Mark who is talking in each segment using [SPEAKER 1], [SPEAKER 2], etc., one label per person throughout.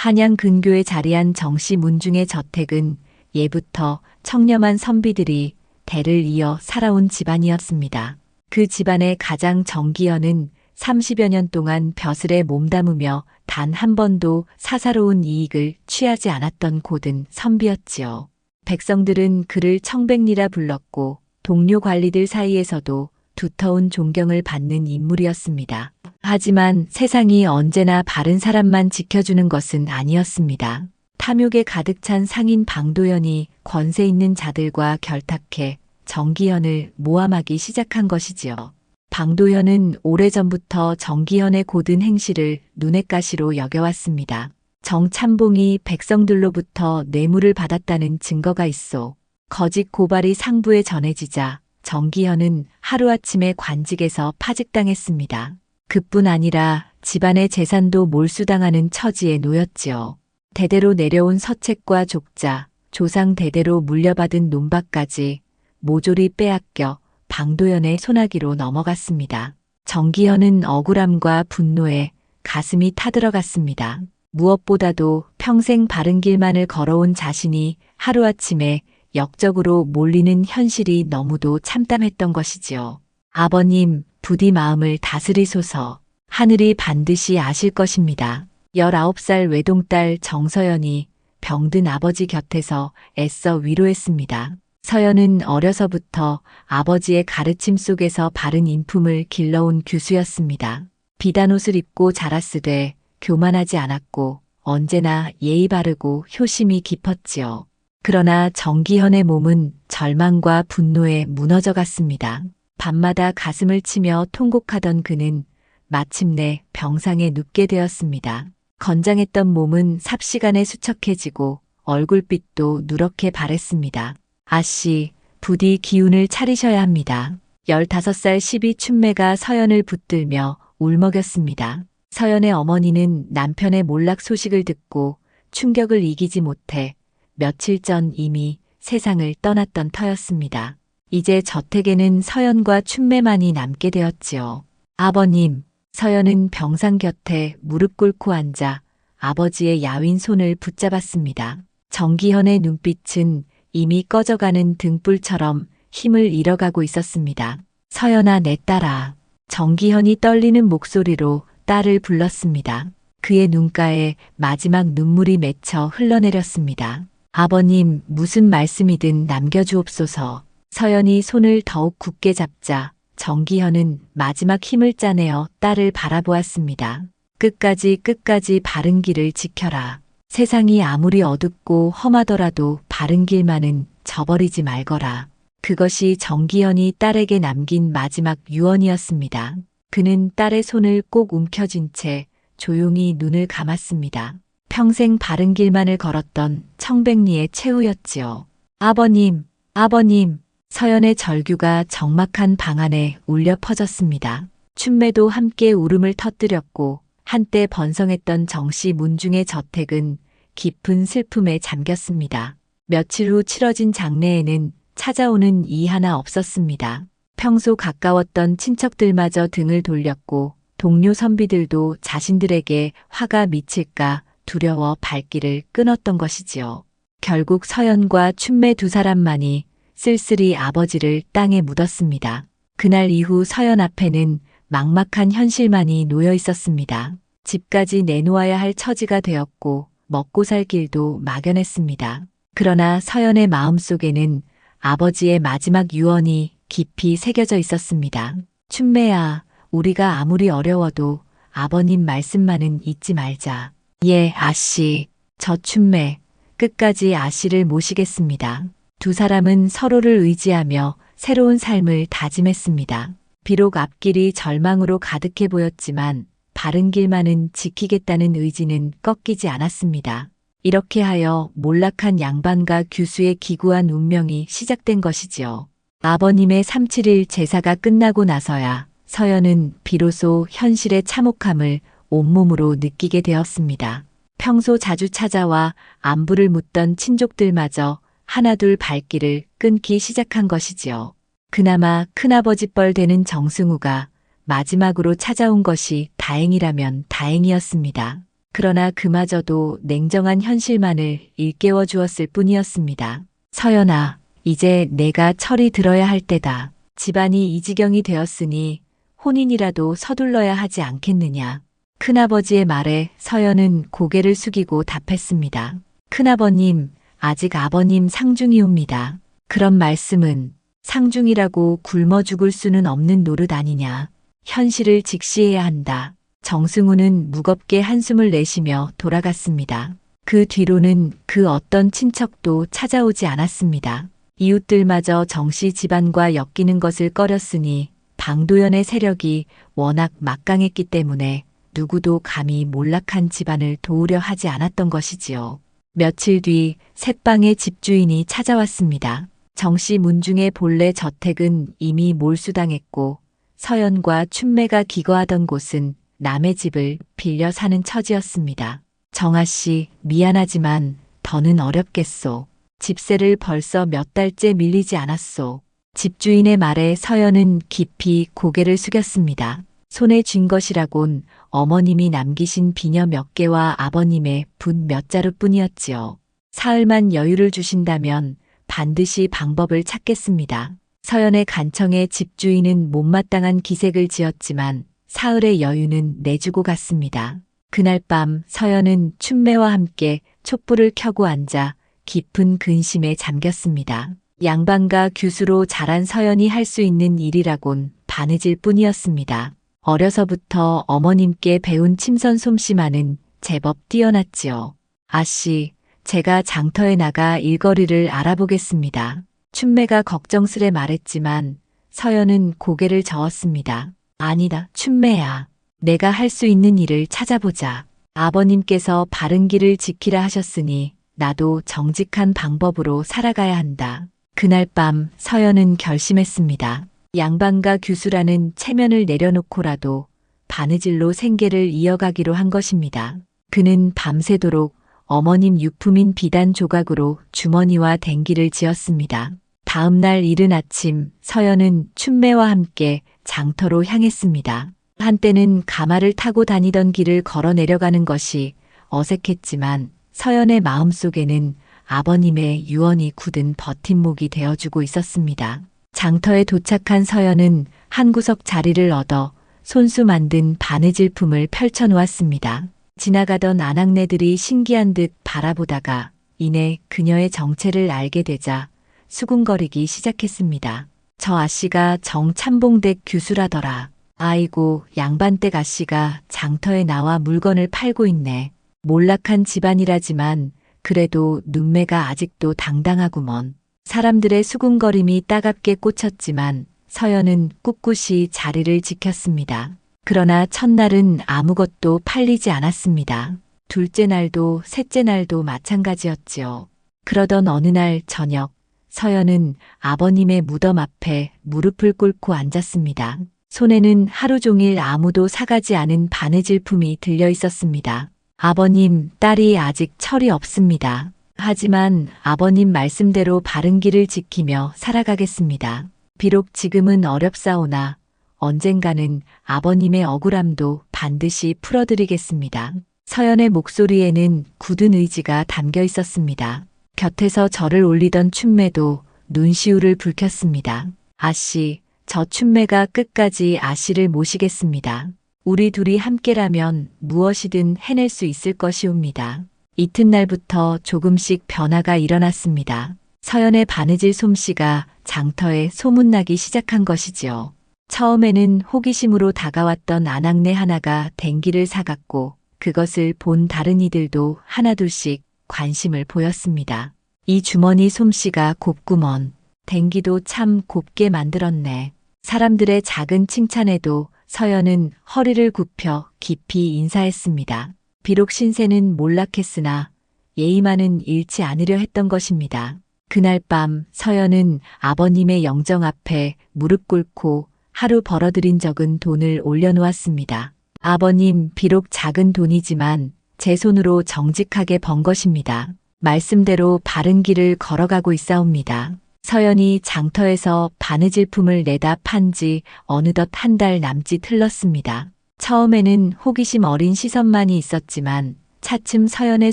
[SPEAKER 1] 한양 근교에 자리한 정씨 문중의 저택은 예부터 청렴한 선비들이 대를 이어 살아온 집안이었습니다. 그 집안의 가장 정기현은 30여 년 동안 벼슬에 몸담으며 단 한 번도 사사로운 이익을 취하지 않았던 고든 선비였지요. 백성들은 그를 청백리라 불렀고 동료 관리들 사이에서도 두터운 존경을 받는 인물이었습니다. 하지만 세상이 언제나 바른 사람만 지켜주는 것은 아니었습니다. 탐욕에 가득 찬 상인 방도연이 권세 있는 자들과 결탁해 정기현을 모함하기 시작한 것이지요. 방도현은 오래전부터 정기현의 고든 행실을 눈엣 가시로 여겨왔습니다. 정참봉이 백성들로부터 뇌물을 받았다는 증거가 있어 거짓 고발이 상부에 전해지자 정기현은 하루아침에 관직에서 파직당했습니다. 그뿐 아니라 집안의 재산도 몰수당하는 처지에 놓였지요. 대대로 내려온 서책과 족자, 조상 대대로 물려받은 논밭까지 모조리 빼앗겨 방도연의 손아귀로 넘어갔습니다. 정기현은 억울함과 분노에 가슴이 타들어갔습니다. 무엇보다도 평생 바른 길만을 걸어온 자신이 하루아침에 역적으로 몰리는 현실이 너무도 참담했던 것이지요. 아버님, 부디 마음을 다스리소서. 하늘이 반드시 아실 것입니다. 19살 외동딸 정서연이 병든 아버지 곁에서 애써 위로했습니다. 서연은 어려서부터 아버지의 가르침 속에서 바른 인품을 길러온 규수였습니다. 비단옷을 입고 자랐으되 교만하지 않았고 언제나 예의 바르고 효심이 깊었지요. 그러나 정기현의 몸은 절망과 분노에 무너져 갔습니다. 밤마다 가슴을 치며 통곡하던 그는 마침내 병상에 눕게 되었습니다. 건장했던 몸은 삽시간에 수척해지고 얼굴빛도 누렇게 바랬습니다. 아씨, 부디 기운을 차리셔야 합니다. 15살 시비 춘매가 서연을 붙들며 울먹였습니다. 서연의 어머니는 남편의 몰락 소식을 듣고 충격을 이기지 못해 며칠 전 이미 세상을 떠났던 터였습니다. 이제 저택에는 서연과 춘매만이 남게 되었지요. 아버님, 서연은 병상 곁에 무릎 꿇고 앉아 아버지의 야윈 손을 붙잡았습니다. 정기현의 눈빛은 이미 꺼져가는 등불처럼 힘을 잃어가고 있었습니다. 서연아, 내 딸아. 정기현이 떨리는 목소리로 딸을 불렀습니다. 그의 눈가에 마지막 눈물이 맺혀 흘러내렸습니다. 아버님, 무슨 말씀이든 남겨주옵소서. 서연이 손을 더욱 굳게 잡자 정기현은 마지막 힘을 짜내어 딸을 바라보았습니다. 끝까지 바른 길을 지켜라. 세상이 아무리 어둡고 험하더라도 바른 길만은 저버리지 말거라. 그것이 정기현이 딸에게 남긴 마지막 유언이었습니다. 그는 딸의 손을 꼭 움켜쥔 채 조용히 눈을 감았습니다. 평생 바른 길만을 걸었던 청백리의 최후였지요. 아버님, 아버님. 서연의 절규가 적막한 방 안에 울려 퍼졌습니다. 춘매도 함께 울음을 터뜨렸고 한때 번성했던 정씨 문중의 저택은 깊은 슬픔에 잠겼습니다. 며칠 후 치러진 장례에는 찾아오는 이 하나 없었습니다. 평소 가까웠던 친척들마저 등을 돌렸고 동료 선비들도 자신들에게 화가 미칠까 두려워 발길을 끊었던 것이지요. 결국 서연과 춘매 두 사람만이 쓸쓸히 아버지를 땅에 묻었습니다. 그날 이후 서연 앞에는 막막한 현실만이 놓여 있었습니다. 집까지 내놓아야 할 처지가 되었고 먹고 살 길도 막연했습니다. 그러나 서연의 마음속에는 아버지의 마지막 유언이 깊이 새겨져 있었습니다. 춘매야, 우리가 아무리 어려워도 아버님 말씀만은 잊지 말자. 예, 아씨. 저 춘매, 끝까지 아씨를 모시겠습니다. 두 사람은 서로를 의지하며 새로운 삶을 다짐했습니다. 비록 앞길이 절망으로 가득해 보였지만 바른 길만은 지키겠다는 의지는 꺾이지 않았습니다. 이렇게 하여 몰락한 양반과 규수의 기구한 운명이 시작된 것이지요. 아버님의 3.7일 제사가 끝나고 나서야 서연은 비로소 현실의 참혹함을 온몸으로 느끼게 되었습니다. 평소 자주 찾아와 안부를 묻던 친족들마저 하나둘 발길을 끊기 시작한 것이지요. 그나마 큰아버지 뻘 되는 정승우가 마지막으로 찾아온 것이 다행이라면 다행이었습니다. 그러나 그마저도 냉정한 현실만을 일깨워 주었을 뿐이었습니다. 서연아, 이제 내가 철이 들어야 할 때다. 집안이 이 지경이 되었으니 혼인이라도 서둘러야 하지 않겠느냐. 큰아버지의 말에 서연은 고개를 숙이고 답했습니다. 큰아버님, 아직 아버님 상중이옵니다. 그런 말씀은 상중이라고 굶어 죽을 수는 없는 노릇 아니냐. 현실을 직시해야 한다. 정승우는 무겁게 한숨을 내쉬며 돌아갔습니다. 그 뒤로는 그 어떤 친척도 찾아오지 않았습니다. 이웃들마저 정씨 집안과 엮이는 것을 꺼렸으니 방도연의 세력이 워낙 막강했기 때문에 누구도 감히 몰락한 집안을 도우려 하지 않았던 것이지요. 며칠 뒤 새방의 집주인이 찾아왔습니다. 정씨 문중의 본래 저택은 이미 몰수당했고 서연과 춘매가 기거하던 곳은 남의 집을 빌려 사는 처지였습니다. 정아씨, 미안하지만 더는 어렵겠소. 집세를 벌써 몇 달째 밀리지 않았소. 집주인의 말에 서연은 깊이 고개를 숙였습니다. 손에 쥔 것이라곤 어머님이 남기신 비녀 몇 개와 아버님의 붓 몇 자루뿐이었지요. 사흘만 여유를 주신다면 반드시 방법을 찾겠습니다. 서연의 간청에 집주인은 못마땅한 기색을 지었지만 사흘의 여유는 내주고 갔습니다. 그날 밤 서연은 춘매와 함께 촛불을 켜고 앉아 깊은 근심에 잠겼습니다. 양반가 규수로 자란 서연이 할 수 있는 일이라곤 바느질 뿐이었습니다. 어려서부터 어머님께 배운 침선 솜씨만은 제법 뛰어났지요. 아씨, 제가 장터에 나가 일거리를 알아보겠습니다. 춘매가 걱정스레 말했지만 서연은 고개를 저었습니다. 아니다, 춘매야. 내가 할 수 있는 일을 찾아보자. 아버님께서 바른 길을 지키라 하셨으니 나도 정직한 방법으로 살아가야 한다. 그날 밤 서연은 결심했습니다. 양반가 규수라는 체면을 내려놓고라도 바느질로 생계를 이어가기로 한 것입니다. 그는 밤새도록 어머님 유품인 비단 조각으로 주머니와 댕기를 지었습니다. 다음 날 이른 아침 서연은 춘매와 함께 장터로 향했습니다. 한때는 가마를 타고 다니던 길을 걸어 내려가는 것이 어색했지만 서연의 마음속에는 아버님의 유언이 굳은 버팀목이 되어주고 있었습니다. 장터에 도착한 서연은 한 구석 자리를 얻어 손수 만든 바느질품을 펼쳐놓았습니다. 지나가던 아낙네들이 신기한 듯 바라보다가 이내 그녀의 정체를 알게 되자 수군거리기 시작했습니다. 저 아씨가 정참봉댁 규수라더라. 아이고, 양반댁 아씨가 장터에 나와 물건을 팔고 있네. 몰락한 집안이라지만 그래도 눈매가 아직도 당당하구먼. 사람들의 수군거림이 따갑게 꽂혔지만 서연은 꿋꿋이 자리를 지켰습니다. 그러나 첫날은 아무것도 팔리지 않았습니다. 둘째 날도 셋째 날도 마찬가지였지요. 그러던 어느 날 저녁, 서연은 아버님의 무덤 앞에 무릎을 꿇고 앉았습니다. 손에는 하루 종일 아무도 사가지 않은 바느질품이 들려 있었습니다. 아버님, 딸이 아직 철이 없습니다. 하지만 아버님 말씀대로 바른 길을 지키며 살아가겠습니다. 비록 지금은 어렵사오나 언젠가는 아버님의 억울함도 반드시 풀어드리겠습니다. 서연의 목소리에는 굳은 의지가 담겨 있었습니다. 곁에서 절을 올리던 춘매도 눈시울을 붉혔습니다. 아씨, 저 춘매가 끝까지 아씨를 모시겠습니다. 우리 둘이 함께라면 무엇이든 해낼 수 있을 것이옵니다. 이튿날부터 조금씩 변화가 일어났습니다. 서연의 바느질 솜씨가 장터에 소문나기 시작한 것이지요. 처음에는 호기심으로 다가왔던 아낙네 하나가 댕기를 사갔고 그것을 본 다른 이들도 하나둘씩 관심을 보였습니다. 이 주머니 솜씨가 곱구먼. 댕기도 참 곱게 만들었네. 사람들의 작은 칭찬에도 서연은 허리를 굽혀 깊이 인사했습니다. 비록 신세는 몰락했으나 예의만은 잃지 않으려 했던 것입니다. 그날 밤 서연은 아버님의 영정 앞에 무릎 꿇고 하루 벌어들인 적은 돈을 올려놓았습니다. 아버님, 비록 작은 돈이지만 제 손으로 정직하게 번 것입니다. 말씀대로 바른 길을 걸어가고 있사옵니다. 서연이 장터에서 바느질품을 내다 판지 어느덧 한 달 남짓 흘렀습니다. 처음에는 호기심 어린 시선만이 있었지만 차츰 서연의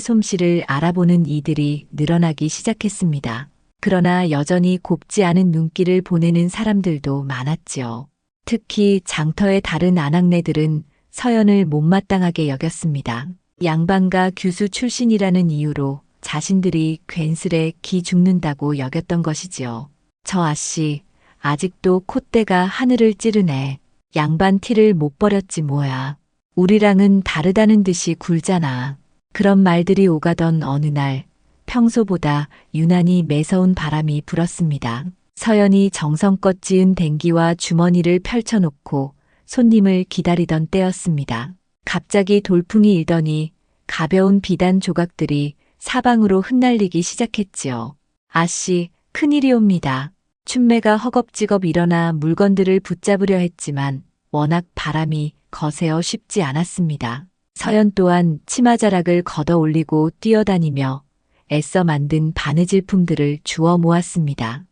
[SPEAKER 1] 솜씨를 알아보는 이들이 늘어나기 시작했습니다. 그러나 여전히 곱지 않은 눈길을 보내는 사람들도 많았지요. 특히 장터의 다른 아낙네들은 서연을 못마땅하게 여겼습니다. 양반가 규수 출신이라는 이유로 자신들이 괜스레 기 죽는다고 여겼던 것이지요. 저 아씨, 아직도 콧대가 하늘을 찌르네. 양반 티를 못 버렸지 뭐야. 우리랑은 다르다는 듯이 굴잖아. 그런 말들이 오가던 어느 날 평소보다 유난히 매서운 바람이 불었습니다. 서연이 정성껏 지은 댕기와 주머니를 펼쳐놓고 손님을 기다리던 때였습니다. 갑자기 돌풍이 일더니 가벼운 비단 조각들이 사방으로 흩날리기 시작했지요. 아씨, 큰일이옵니다. 춘매가 허겁지겁 일어나 물건들을 붙잡으려 했지만 워낙 바람이 거세어 쉽지 않았습니다. 서연 또한 치마자락을 걷어 올리고 뛰어다니며 애써 만든 바느질품들을 주워 모았습니다.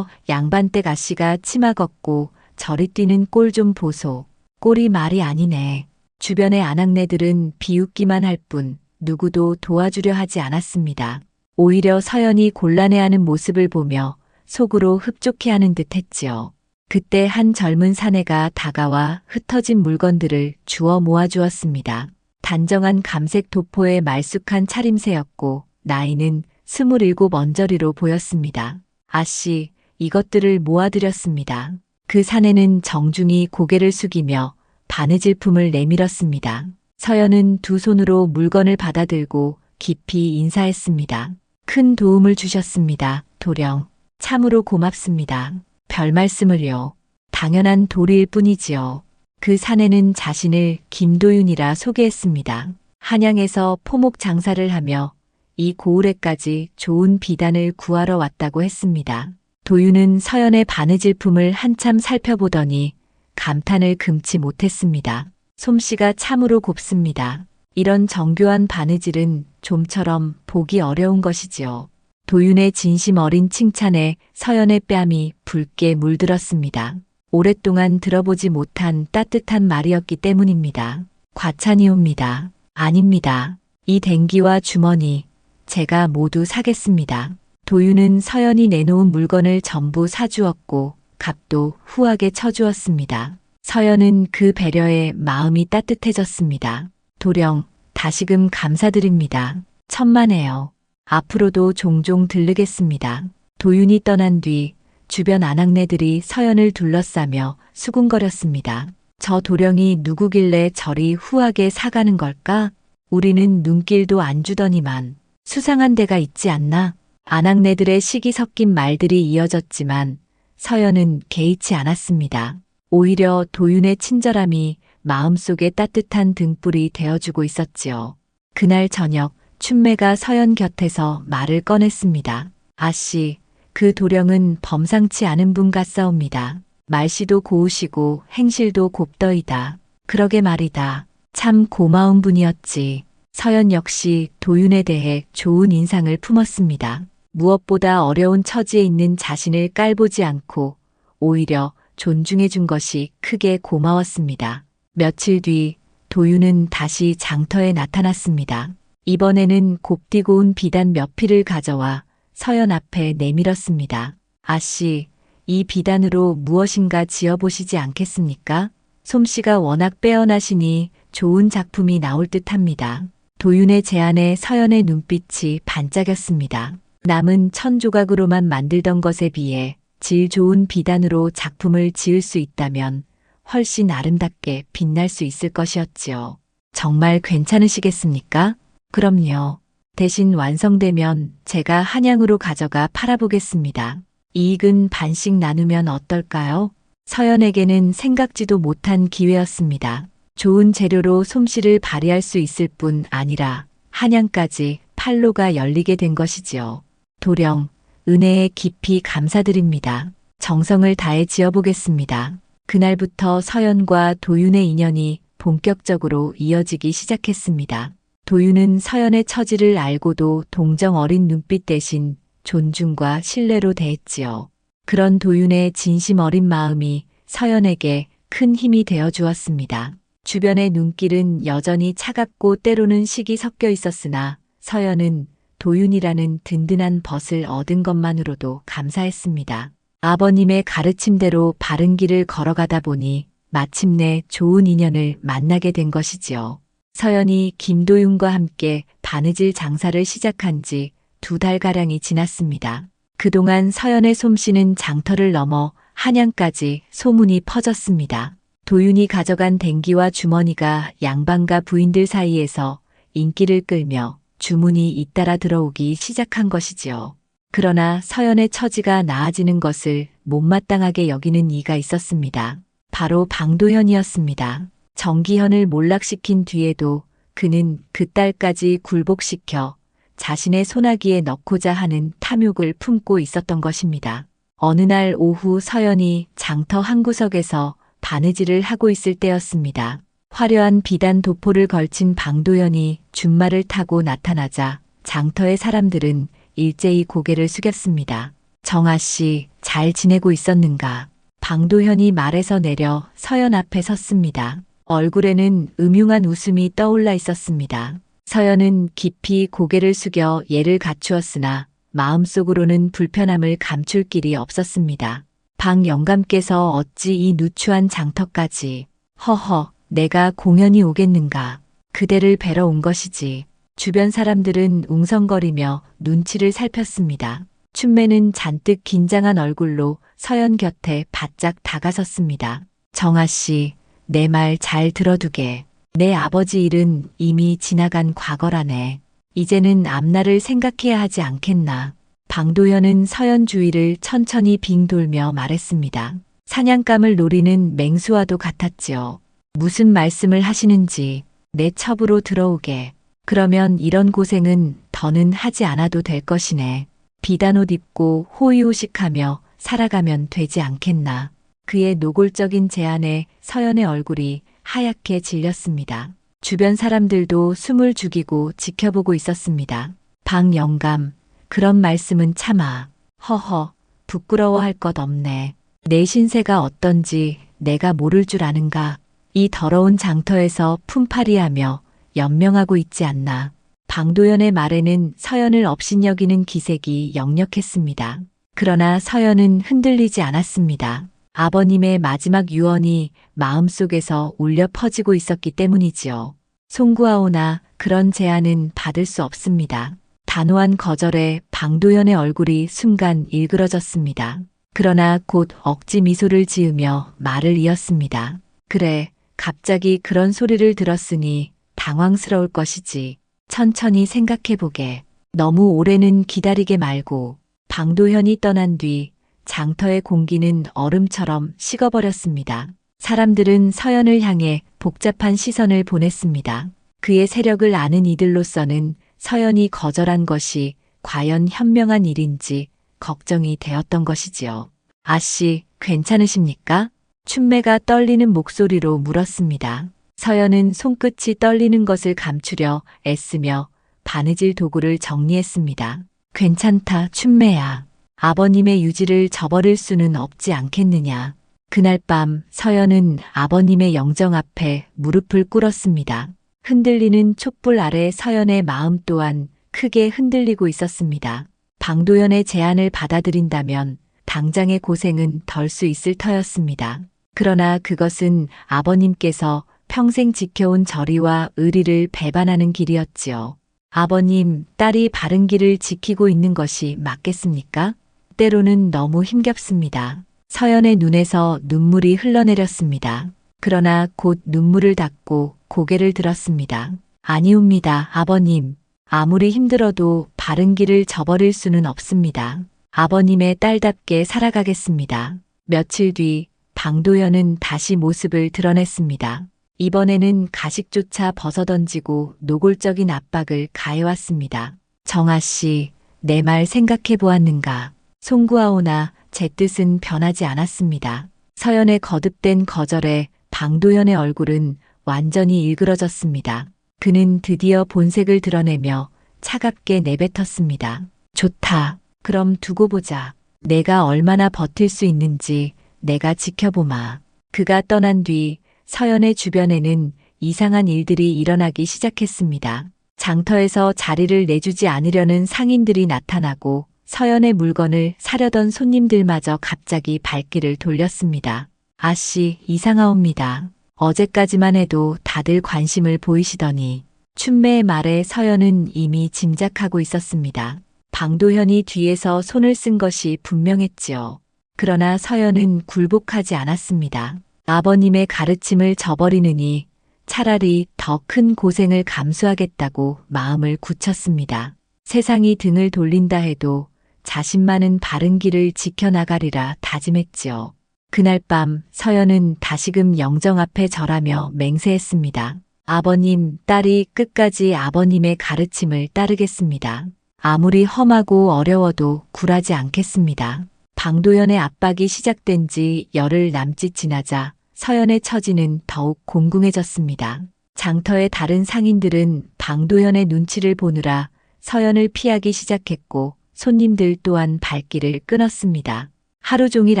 [SPEAKER 1] 양반댁 아씨가 치마 걷고 저리 뛰는 꼴 좀 보소. 꼴이 말이 아니네. 주변의 아낙네들은 비웃기만 할 뿐 누구도 도와주려 하지 않았습니다. 오히려 서연이 곤란해하는 모습을 보며 속으로 흡족해하는 듯 했지요. 그때 한 젊은 사내가 다가와 흩어진 물건들을 주워 모아주었습니다. 단정한 감색 도포의 말쑥한 차림새였고 나이는 27 언저리로 보였습니다. 아씨, 이것들을 모아드렸습니다. 그 사내는 정중히 고개를 숙이며 바느질품을 내밀었습니다. 서연은 두 손으로 물건을 받아들고 깊이 인사했습니다. 큰 도움을 주셨습니다. 도령. 참으로 고맙습니다. 별 말씀을요. 당연한 도리일 뿐이지요. 그 사내는 자신을 김도윤이라 소개했습니다. 한양에서 포목 장사를 하며 이 고을에까지 좋은 비단을 구하러 왔다고 했습니다. 도윤은 서연의 바느질품을 한참 살펴보더니 감탄을 금치 못했습니다. 솜씨가 참으로 곱습니다. 이런 정교한 바느질은 좀처럼 보기 어려운 것이지요. 도윤의 진심 어린 칭찬에 서연의 뺨이 붉게 물들었습니다. 오랫동안 들어보지 못한 따뜻한 말이었기 때문입니다. 과찬이옵니다. 아닙니다. 이 댕기와 주머니 제가 모두 사겠습니다. 도윤은 서연이 내놓은 물건을 전부 사주었고 값도 후하게 쳐주었습니다. 서연은 그 배려에 마음이 따뜻해졌습니다. 도령, 다시금 감사드립니다. 천만에요. 앞으로도 종종 들르겠습니다. 도윤이 떠난 뒤 주변 아낙네들이 서연을 둘러싸며 수군거렸습니다. 저 도령이 누구길래 저리 후하게 사가는 걸까? 우리는 눈길도 안 주더니만 수상한 데가 있지 않나? 아낙네들의 시기 섞인 말들이 이어졌지만 서연은 개의치 않았습니다. 오히려 도윤의 친절함이 마음속에 따뜻한 등불이 되어주고 있었지요. 그날 저녁 춘매가 서연 곁에서 말을 꺼냈습니다. 아씨, 그 도령은 범상치 않은 분 같사옵니다. 말씨도 고우시고 행실도 곱더이다. 그러게 말이다. 참 고마운 분이었지. 서연 역시 도윤에 대해 좋은 인상을 품었습니다. 무엇보다 어려운 처지에 있는 자신을 깔보지 않고 오히려 존중해 준 것이 크게 고마웠습니다. 며칠 뒤 도윤은 다시 장터에 나타났습니다. 이번에는 곱디고 온 비단 몇 필을 가져와 서연 앞에 내밀었습니다. 아씨, 이 비단으로 무엇인가 지어보시지 않겠습니까? 솜씨가 워낙 빼어나시니 좋은 작품이 나올 듯합니다. 도윤의 제안에 서연의 눈빛이 반짝였습니다. 남은 천조각으로만 만들던 것에 비해 질 좋은 비단으로 작품을 지을 수 있다면 훨씬 아름답게 빛날 수 있을 것이었지요. 정말 괜찮으시겠습니까? 그럼요. 대신 완성되면 제가 한양으로 가져가 팔아보겠습니다. 이익은 반씩 나누면 어떨까요? 서연에게는 생각지도 못한 기회였습니다. 좋은 재료로 솜씨를 발휘할 수 있을 뿐 아니라 한양까지 판로가 열리게 된 것이지요. 도령, 은혜에 깊이 감사드립니다. 정성을 다해 지어보겠습니다. 그날부터 서연과 도윤의 인연이 본격적으로 이어지기 시작했습니다. 도윤은 서연의 처지를 알고도 동정 어린 눈빛 대신 존중과 신뢰로 대했지요. 그런 도윤의 진심 어린 마음이 서연에게 큰 힘이 되어 주었습니다. 주변의 눈길은 여전히 차갑고 때로는 식이 섞여 있었으나 서연은 도윤이라는 든든한 벗을 얻은 것만으로도 감사했습니다. 아버님의 가르침대로 바른 길을 걸어가다 보니 마침내 좋은 인연을 만나게 된 것이지요. 서연이 김도윤과 함께 바느질 장사를 시작한 지 2달가량이 지났습니다. 그동안 서연의 솜씨는 장터를 넘어 한양까지 소문이 퍼졌습니다. 도윤이 가져간 댕기와 주머니가 양반가 부인들 사이에서 인기를 끌며 주문이 잇따라 들어오기 시작한 것이지요. 그러나 서연의 처지가 나아지는 것을 못마땅하게 여기는 이가 있었습니다. 바로 방도현이었습니다. 정기현을 몰락시킨 뒤에도 그는 그 딸까지 굴복시켜 자신의 소나기에 넣고자 하는 탐욕을 품고 있었던 것입니다. 어느 날 오후 서연이 장터 한 구석에서 바느질을 하고 있을 때였습니다. 화려한 비단 도포를 걸친 방도현이 준말을 타고 나타나자 장터의 사람들은 일제히 고개를 숙였습니다. 정아 씨, 잘 지내고 있었는가? 방도현이 말에서 내려 서연 앞에 섰습니다. 얼굴에는 음흉한 웃음이 떠올라 있었습니다. 서연은 깊이 고개를 숙여 예를 갖추었으나 마음속으로는 불편함을 감출 길이 없었습니다. 방 영감께서 어찌 이 누추한 장터까지, 허허, 내가 공연히 오겠는가? 그대를 뵈러 온 것이지. 주변 사람들은 웅성거리며 눈치를 살폈습니다. 춘매는 잔뜩 긴장한 얼굴로 서연 곁에 바짝 다가섰습니다. 정아 씨, 내 말 잘 들어두게. 내 아버지 일은 이미 지나간 과거라네. 이제는 앞날을 생각해야 하지 않겠나. 방도현은 서연 주위를 천천히 빙 돌며 말했습니다. 사냥감을 노리는 맹수와도 같았지요. 무슨 말씀을 하시는지 내 첩으로 들어오게. 그러면 이런 고생은 더는 하지 않아도 될 것이네. 비단옷 입고 호의호식하며 살아가면 되지 않겠나. 그의 노골적인 제안에 서연의 얼굴이 하얗게 질렸습니다. 주변 사람들도 숨을 죽이고 지켜보고 있었습니다. 방 영감, 그런 말씀은 차마. 허허, 부끄러워할 것 없네. 내 신세가 어떤지 내가 모를 줄 아는가. 이 더러운 장터에서 품팔이하며 연명하고 있지 않나. 방도현의 말에는 서연을 업신여기는 기색이 역력했습니다. 그러나 서연은 흔들리지 않았습니다. 아버님의 마지막 유언이 마음속에서 울려 퍼지고 있었기 때문이지요. 송구하오나 그런 제안은 받을 수 없습니다. 단호한 거절에 방도현의 얼굴이 순간 일그러졌습니다. 그러나 곧 억지 미소를 지으며 말을 이었습니다. 그래, 갑자기 그런 소리를 들었으니 당황스러울 것이지. 천천히 생각해보게. 너무 오래는 기다리게 말고. 방도현이 떠난 뒤 장터의 공기는 얼음처럼 식어버렸습니다. 사람들은 서연을 향해 복잡한 시선을 보냈습니다. 그의 세력을 아는 이들로서는 서연이 거절한 것이 과연 현명한 일인지 걱정이 되었던 것이지요. 아씨, 괜찮으십니까? 춘매가 떨리는 목소리로 물었습니다. 서연은 손끝이 떨리는 것을 감추려 애쓰며 바느질 도구를 정리했습니다. 괜찮다, 춘매야. 아버님의 유지를 저버릴 수는 없지 않겠느냐. 그날 밤 서연은 아버님의 영정 앞에 무릎을 꿇었습니다. 흔들리는 촛불 아래 서연의 마음 또한 크게 흔들리고 있었습니다. 방도현의 제안을 받아들인다면 당장의 고생은 덜 수 있을 터였습니다. 그러나 그것은 아버님께서 평생 지켜온 절의와 의리를 배반하는 길이었지요. 아버님, 딸이 바른 길을 지키고 있는 것이 맞겠습니까? 때로는 너무 힘겹습니다. 서연의 눈에서 눈물이 흘러내렸습니다. 그러나 곧 눈물을 닦고 고개를 들었습니다. 아니옵니다, 아버님. 아무리 힘들어도 바른 길을 저버릴 수는 없습니다. 아버님의 딸답게 살아가겠습니다. 며칠 뒤 방도현은 다시 모습을 드러냈습니다. 이번에는 가식조차 벗어던지고 노골적인 압박을 가해왔습니다. 정아 씨, 내 말 생각해 보았는가? 송구하오나 제 뜻은 변하지 않았습니다. 서연의 거듭된 거절에 방도현의 얼굴은 완전히 일그러졌습니다. 그는 드디어 본색을 드러내며 차갑게 내뱉었습니다. 좋다. 그럼 두고 보자. 내가 얼마나 버틸 수 있는지 내가 지켜보마. 그가 떠난 뒤 서연의 주변에는 이상한 일들이 일어나기 시작했습니다. 장터에서 자리를 내주지 않으려는 상인들이 나타나고 서연의 물건을 사려던 손님들마저 갑자기 발길을 돌렸습니다. 아씨, 이상하옵니다. 어제까지만 해도 다들 관심을 보이시더니 춘매의 말에 서연은 이미 짐작하고 있었습니다. 방도현이 뒤에서 손을 쓴 것이 분명했지요. 그러나 서연은 굴복하지 않았습니다. 아버님의 가르침을 저버리느니 차라리 더 큰 고생을 감수하겠다고 마음을 굳혔습니다. 세상이 등을 돌린다 해도 자신만은 바른 길을 지켜나가리라 다짐했지요. 그날 밤 서연은 다시금 영정 앞에 절하며 맹세했습니다. 아버님, 딸이 끝까지 아버님의 가르침을 따르겠습니다. 아무리 험하고 어려워도 굴하지 않겠습니다. 방도연의 압박이 시작된 지 열흘 남짓 지나자 서연의 처지는 더욱 곤궁해졌습니다. 장터의 다른 상인들은 방도연의 눈치를 보느라 서연을 피하기 시작했고 손님들 또한 발길을 끊었습니다. 하루 종일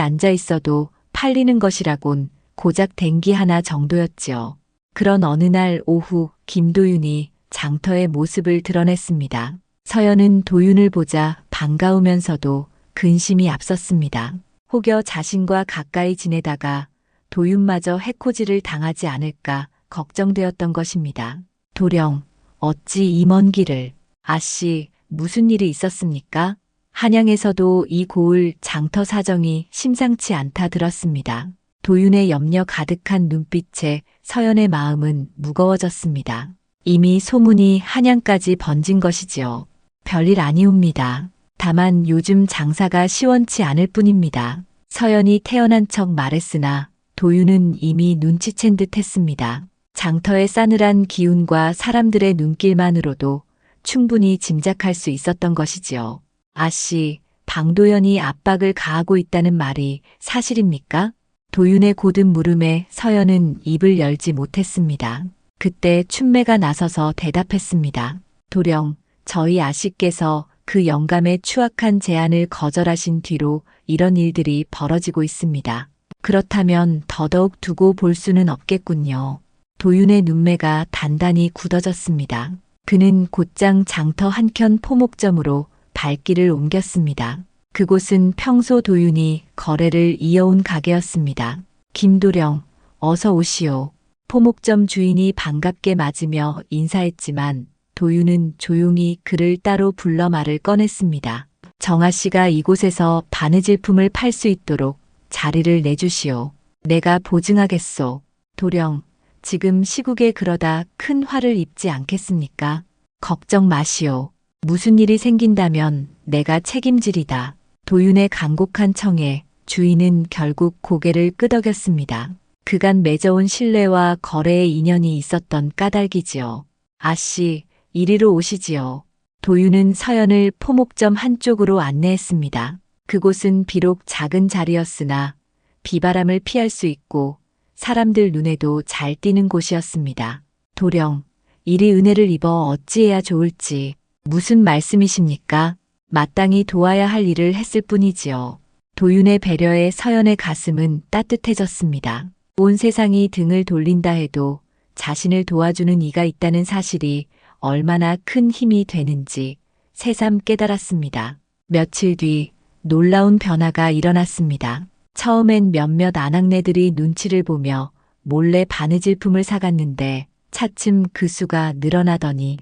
[SPEAKER 1] 앉아 있어도 팔리는 것이라곤 고작 댕기 하나 정도였지요. 그런 어느 날 오후 김도윤이 장터의 모습을 드러냈습니다. 서연은 도윤을 보자 반가우면서도 근심이 앞섰습니다. 혹여 자신과 가까이 지내다가 도윤마저 해코지를 당하지 않을까 걱정되었던 것입니다. 도령, 어찌 이 먼 길을. 아씨, 무슨 일이 있었습니까? 한양에서도 이 고을 장터 사정이 심상치 않다 들었습니다. 도윤의 염려 가득한 눈빛에 서연의 마음은 무거워졌습니다. 이미 소문이 한양까지 번진 것이지요. 별일 아니옵니다. 다만 요즘 장사가 시원치 않을 뿐입니다. 서연이 태어난 척 말했으나 도윤은 이미 눈치챈 듯 했습니다. 장터의 싸늘한 기운과 사람들의 눈길만으로도 충분히 짐작할 수 있었던 것이지요. 아씨, 방도연이 압박을 가하고 있다는 말이 사실입니까? 도윤의 고든 물음에 서연은 입을 열지 못했습니다. 그때 춘매가 나서서 대답했습니다. 도령, 저희 아씨께서 그 영감의 추악한 제안을 거절하신 뒤로 이런 일들이 벌어지고 있습니다. 그렇다면 더더욱 두고 볼 수는 없겠군요. 도윤의 눈매가 단단히 굳어졌습니다. 그는 곧장 장터 한켠 포목점으로 발길을 옮겼습니다. 그곳은 평소 도윤이 거래를 이어온 가게였습니다. 김도령, 어서 오시오. 포목점 주인이 반갑게 맞으며 인사했지만 도윤은 조용히 그를 따로 불러 말을 꺼냈습니다. 정아 씨가 이곳에서 바느질품을 팔 수 있도록 자리를 내주시오. 내가 보증하겠소. 도령, 지금 시국에 그러다 큰 화를 입지 않겠습니까? 걱정 마시오. 무슨 일이 생긴다면 내가 책임지리다. 도윤의 간곡한 청에 주인은 결국 고개를 끄덕였습니다. 그간 맺어온 신뢰와 거래의 인연이 있었던 까닭이지요. 아씨, 이리로 오시지요. 도윤은 서연을 포목점 한쪽으로 안내했습니다. 그곳은 비록 작은 자리였으나 비바람을 피할 수 있고 사람들 눈에도 잘 띄는 곳이었습니다. 도령, 이리 은혜를 입어 어찌해야 좋을지. 무슨 말씀이십니까? 마땅히 도와야 할 일을 했을 뿐이지요. 도윤의 배려에 서연의 가슴은 따뜻해졌습니다. 온 세상이 등을 돌린다 해도 자신을 도와주는 이가 있다는 사실이 얼마나 큰 힘이 되는지 새삼 깨달았습니다. 며칠 뒤 놀라운 변화가 일어났습니다. 처음엔 몇몇 아낙네들이 눈치를 보며 몰래 바느질품을 사갔는데 차츰 그 수가 늘어나더니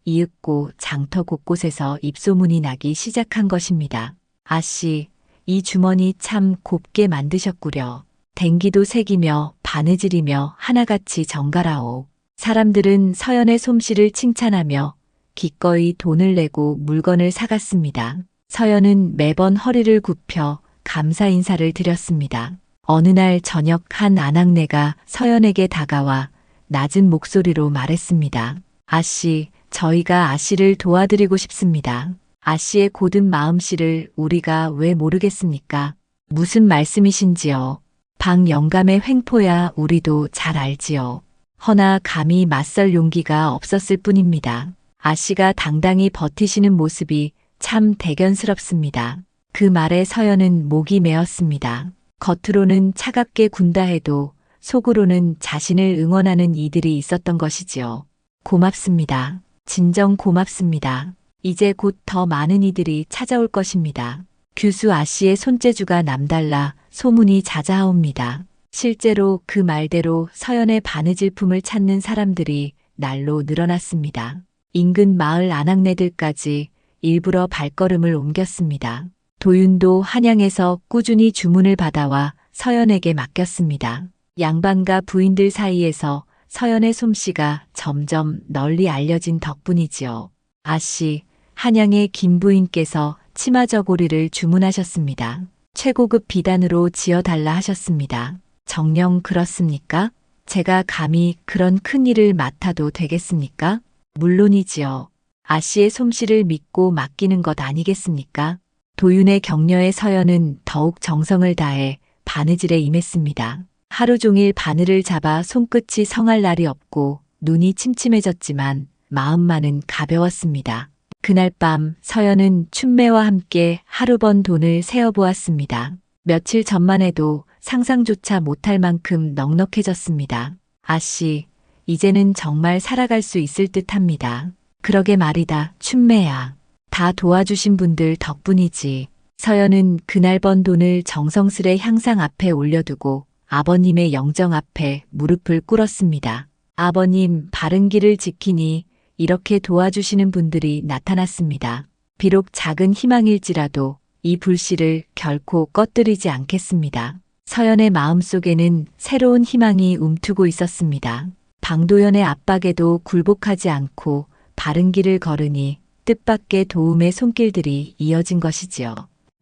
[SPEAKER 1] 이윽고 장터 곳곳에서 입소문이 나기 시작한 것입니다. 아씨, 이 주머니 참 곱게 만드셨구려. 댕기도 새기며 바느질이며 하나같이 정갈하오. 사람들은 서연의 솜씨를 칭찬하며 기꺼이 돈을 내고 물건을 사갔습니다. 서연은 매번 허리를 굽혀 감사 인사를 드렸습니다. 어느 날 저녁 한 아낙네가 서연에게 다가와 낮은 목소리로 말했습니다. 아씨, 저희가 아씨를 도와드리고 싶습니다. 아씨의 고든 마음씨를 우리가 왜 모르겠습니까? 무슨 말씀이신지요? 방 영감의 횡포야 우리도 잘 알지요. 허나 감히 맞설 용기가 없었을 뿐입니다. 아씨가 당당히 버티시는 모습이 참 대견스럽습니다. 그 말에 서연은 목이 메었습니다. 겉으로는 차갑게 군다 해도 속으로는 자신을 응원하는 이들이 있었던 것이지요. 고맙습니다. 진정 고맙습니다. 이제 곧 더 많은 이들이 찾아올 것입니다. 규수 아씨의 손재주가 남달라 소문이 자자하옵니다. 실제로 그 말대로 서연의 바느질품을 찾는 사람들이 날로 늘어났습니다. 인근 마을 아낙네들까지 일부러 발걸음을 옮겼습니다. 도윤도 한양에서 꾸준히 주문을 받아와 서연에게 맡겼습니다. 양반과 부인들 사이에서 서연의 솜씨가 점점 널리 알려진 덕분이지요. 아씨, 한양의 김 부인께서 치마 저고리를 주문하셨습니다. 최고급 비단으로 지어달라 하셨습니다. 정녕 그렇습니까? 제가 감히 그런 큰 일을 맡아도 되겠습니까? 물론이지요. 아씨의 솜씨를 믿고 맡기는 것 아니겠습니까? 도윤의 격려에 서연은 더욱 정성을 다해 바느질에 임했습니다. 하루 종일 바늘을 잡아 손끝이 성할 날이 없고 눈이 침침해졌지만 마음만은 가벼웠습니다. 그날 밤 서연은 춘매와 함께 하루 번 돈을 세어보았습니다. 며칠 전만 해도 상상조차 못할 만큼 넉넉해졌습니다. 아씨, 이제는 정말 살아갈 수 있을 듯합니다. 그러게 말이다, 춘매야. 다 도와주신 분들 덕분이지. 서연은 그날 번 돈을 정성스레 향상 앞에 올려두고 아버님의 영정 앞에 무릎을 꿇었습니다. 아버님, 바른 길을 지키니 이렇게 도와주시는 분들이 나타났습니다. 비록 작은 희망일지라도 이 불씨를 결코 꺼뜨리지 않겠습니다. 서연의 마음속에는 새로운 희망이 움트고 있었습니다. 방도연의 압박에도 굴복하지 않고 바른 길을 걸으니 뜻밖의 도움의 손길들이 이어진 것이지요.